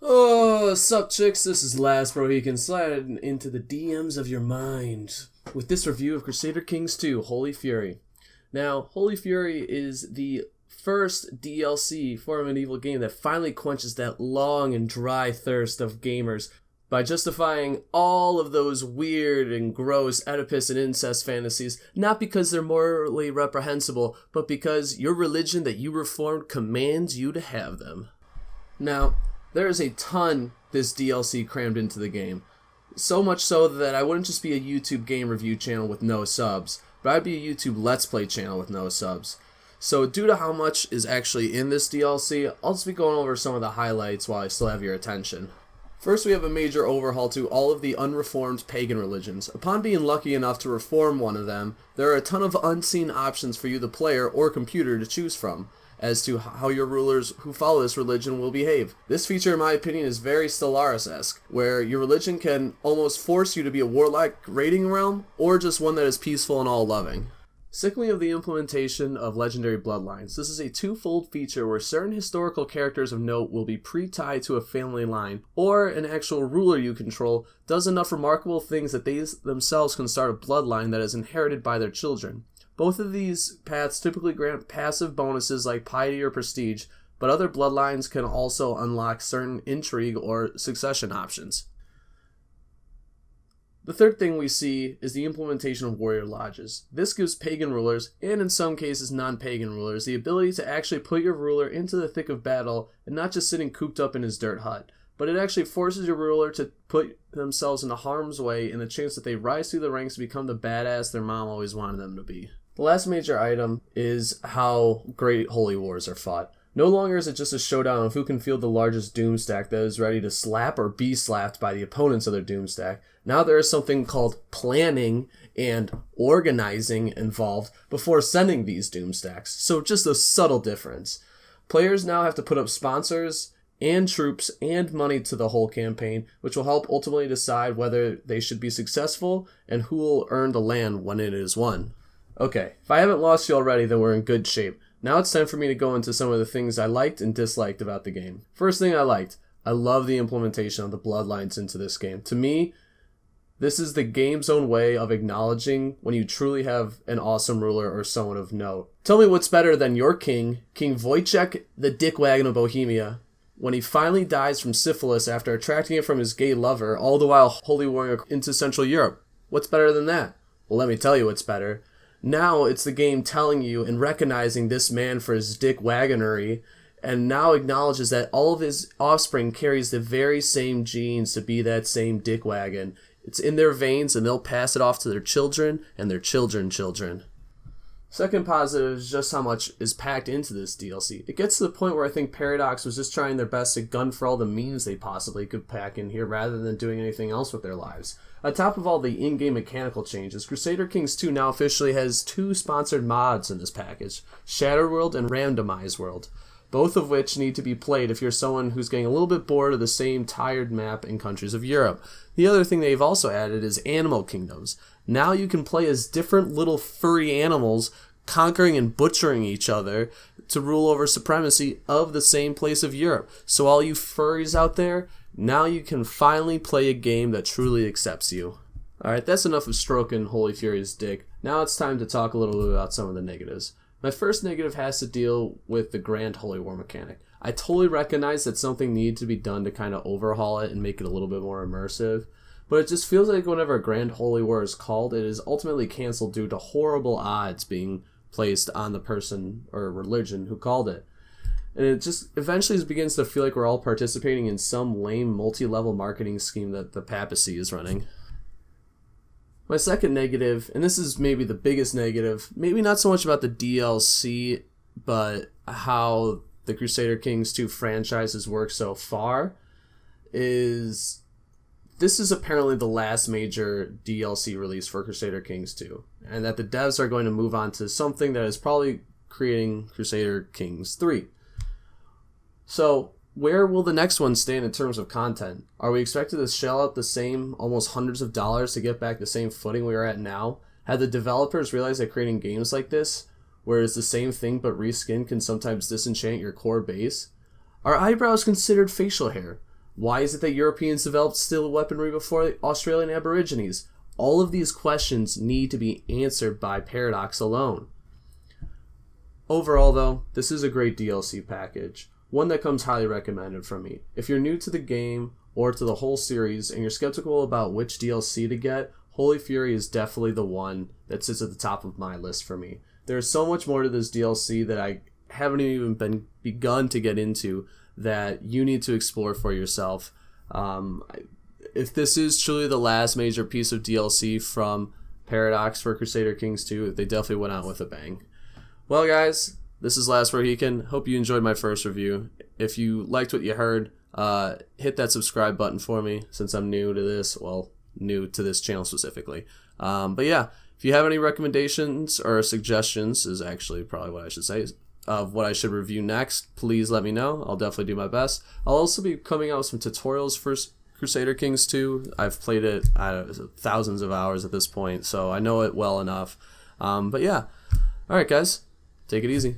Oh, sup chicks, this is Last Bro. You can slide into the DMs of your mind with this review of Crusader Kings 2, Holy Fury. Now, Holy Fury is the first DLC for a medieval game that finally quenches that long and dry thirst of gamers by justifying all of those weird and gross Oedipus and incest fantasies, not because they're morally reprehensible, but because your religion that you reformed commands you to have them. Now, there is a ton this DLC crammed into the game. So much so that I wouldn't just be a YouTube game review channel with no subs, but I'd be a YouTube Let's Play channel with no subs. So due to how much is actually in this DLC, I'll just be going over some of the highlights while I still have your attention. First, we have a major overhaul to all of the unreformed pagan religions. Upon being lucky enough to reform one of them, there are a ton of unseen options for you, the player or computer, to choose from as to how your rulers who follow this religion will behave. This feature, in my opinion, is very Stellaris-esque, where your religion can almost force you to be a warlike raiding realm, or just one that is peaceful and all-loving. Secondly, of the implementation of legendary bloodlines. This is a twofold feature where certain historical characters of note will be pre-tied to a family line, or an actual ruler you control does enough remarkable things that they themselves can start a bloodline that is inherited by their children. Both of these paths typically grant passive bonuses like piety or prestige, but other bloodlines can also unlock certain intrigue or succession options. The third thing we see is the implementation of warrior lodges. This gives pagan rulers, and in some cases non-pagan rulers, the ability to actually put your ruler into the thick of battle and not just sitting cooped up in his dirt hut, but it actually forces your ruler to put themselves into harm's way in the chance that they rise through the ranks to become the badass their mom always wanted them to be. The last major item is how great holy wars are fought. No longer is it just a showdown of who can field the largest doom stack that is ready to slap or be slapped by the opponents of their doom stack. Now there is something called planning and organizing involved before sending these doom stacks. So just a subtle difference. Players now have to put up sponsors and troops and money to the whole campaign, which will help ultimately decide whether they should be successful and who will earn the land when it is won. Okay, if I haven't lost you already, then we're in good shape. Now it's time for me to go into some of the things I liked and disliked about the game. First thing I liked, I love the implementation of the bloodlines into this game. To me, this is the game's own way of acknowledging when you truly have an awesome ruler or someone of note. Tell me what's better than your king, King Wojciech the Dickwagon of Bohemia, when he finally dies from syphilis after attracting it from his gay lover, all the while holy warring into Central Europe. What's better than that? Well, let me tell you what's better. Now it's the game telling you and recognizing this man for his dick wagonery, and now acknowledges that all of his offspring carries the very same genes to be that same dick wagon. It's in their veins, and they'll pass it off to their children and their children's children. Second positive is just how much is packed into this DLC. It gets to the point where I think Paradox was just trying their best to gun for all the memes they possibly could pack in here rather than doing anything else with their lives. On top of all the in-game mechanical changes, Crusader Kings 2 now officially has 2 sponsored mods in this package, Shattered World and Randomized World, both of which need to be played if you're someone who's getting a little bit bored of the same tired map in countries of Europe. The other thing they've also added is Animal Kingdoms. Now you can play as different little furry animals conquering and butchering each other to rule over supremacy of the same place of Europe. So all you furries out there, now you can finally play a game that truly accepts you. Alright, that's enough of stroking Holy Fury's dick. Now it's time to talk a little bit about some of the negatives. My first negative has to deal with the Grand Holy War mechanic. I totally recognize that something needs to be done to kind of overhaul it and make it a little bit more immersive, but it just feels like whenever a Grand Holy War is called, it is ultimately canceled due to horrible odds being placed on the person or religion who called it. And it just eventually begins to feel like we're all participating in some lame multi-level marketing scheme that the papacy is running. My second negative, and this is maybe the biggest negative, maybe not so much about the DLC, but how the Crusader Kings 2 franchises work so far, is this is apparently the last major DLC release for Crusader Kings 2, and that the devs are going to move on to something that is probably creating Crusader Kings 3. So, where will the next one stand in terms of content? Are we expected to shell out the same almost hundreds of dollars to get back the same footing we are at now? Have the developers realized that creating games like this, where it's the same thing but reskin, can sometimes disenchant your core base? Are eyebrows considered facial hair? Why is it that Europeans developed steel weaponry before the Australian Aborigines? All of these questions need to be answered by Paradox alone. Overall, though, this is a great DLC package, one that comes highly recommended from me. If you're new to the game or to the whole series and you're skeptical about which DLC to get, Holy Fury is definitely the one that sits at the top of my list for me. There's so much more to this DLC that I haven't even begun to get into that you need to explore for yourself. If this is truly the last major piece of DLC from Paradox for Crusader Kings 2, they definitely went out with a bang. Well, guys, this is Last Mohican. Hope you enjoyed my first review. If you liked what you heard, hit that subscribe button for me since I'm new to this. Well, new to this channel specifically. But yeah, if you have any recommendations or suggestions, is actually probably what I should say, of what I should review next, please let me know. I'll definitely do my best. I'll also be coming out with some tutorials for Crusader Kings 2. I've played it thousands of hours at this point, so I know it well enough. But yeah, alright guys, take it easy.